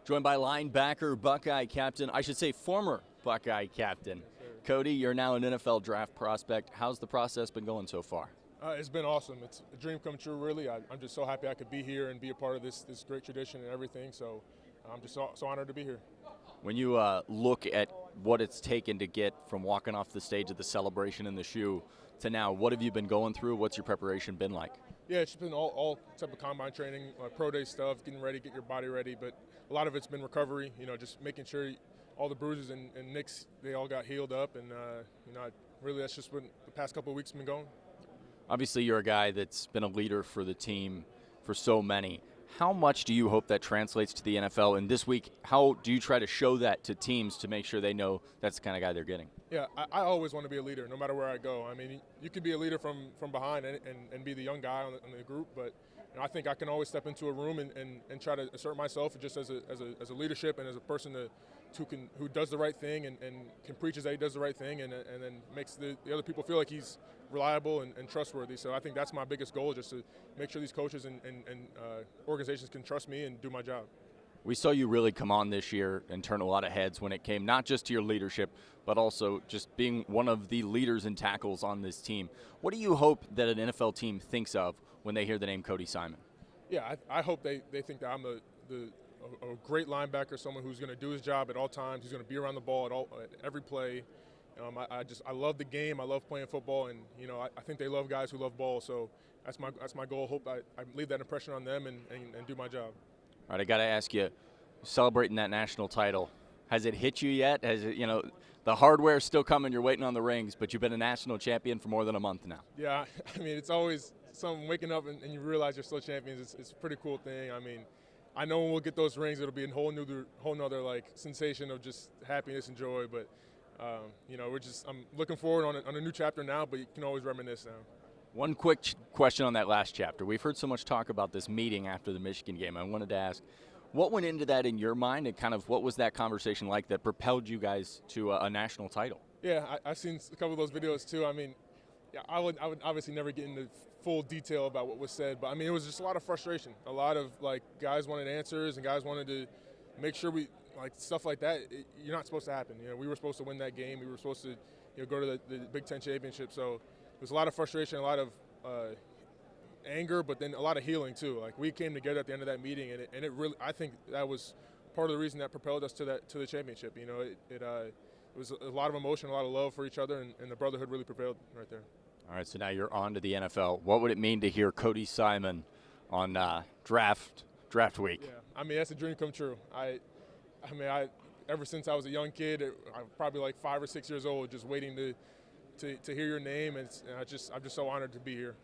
Joined by linebacker, Buckeye captain, I should say former Buckeye captain. Cody, you're now an NFL draft prospect. How's the process been going so far? It's been awesome. It's a dream come true, really. I'm just so happy I could be here and be a part of this great tradition and everything. So I'm just so honored to be here. When you look at what it's taken to get from walking off the stage of the celebration in the shoe to now, what have you been going through? What's your preparation been like? Yeah, it's been all type of combine training, pro day stuff, getting ready, get your body ready. But a lot of it's been recovery, just making sure all the bruises and nicks, they all got healed up. And, really that's just what the past couple of weeks have been going. Obviously, you're a guy that's been a leader for the team for so many. How much do you hope that translates to the NFL? And this week, how do you try to show that to teams to make sure they know that's the kind of guy they're getting? Yeah, I always want to be a leader, no matter where I go. I mean, you can be a leader from behind and be the young guy on the group, but I think I can always step into a room and try to assert myself just as a leadership and as a person who does the right thing and can preach that he does the right thing and then makes the other people feel like he's reliable and trustworthy. So I think that's my biggest goal, just to make sure these coaches and organizations can trust me and do my job. We saw you really come on this year and turn a lot of heads when it came not just to your leadership, but also just being one of the leaders and tackles on this team. What do you hope that an NFL team thinks of when they hear the name Cody Simon? Yeah, I hope they think that I'm a great linebacker, someone who's going to do his job at all times. He's going to be around the ball at every play. I love the game. I love playing football, and I think they love guys who love ball. So that's my goal. Hope I leave that impression on them and do my job. All right, I got to ask you, celebrating that national title, has it hit you yet? Has it, the hardware's still coming, you're waiting on the rings, but you've been a national champion for more than a month now. Yeah, I mean, it's always something waking up and you realize you're still champions. It's a pretty cool thing. I mean, I know when we'll get those rings, it'll be a whole nother like sensation of just happiness and joy. But I'm looking forward on a new chapter now, but you can always reminisce now. One quick question on that last chapter. We've heard so much talk about this meeting after the Michigan game. I wanted to ask, what went into that in your mind, and kind of what was that conversation like that propelled you guys to a national title? Yeah, I've seen a couple of those videos too. I mean, yeah, I would obviously never get into full detail about what was said, but I mean, it was just a lot of frustration. A lot of guys wanted answers, and guys wanted to make sure stuff like that. You're not supposed to happen. We were supposed to win that game. We were supposed to go to the Big Ten championship. So there's a lot of frustration, a lot of anger, but then a lot of healing too. We came together at the end of that meeting, and it really, I think that was part of the reason that propelled us to the championship. It was a lot of emotion, a lot of love for each other, and the brotherhood really prevailed right there. All right, so now you're on to the NFL. What would it mean to hear Cody Simon on draft week? Yeah, I mean, that's a dream come true. I ever since I was a young kid, I'm probably like 5 or 6 years old, just waiting to hear your name, and I'm just so honored to be here.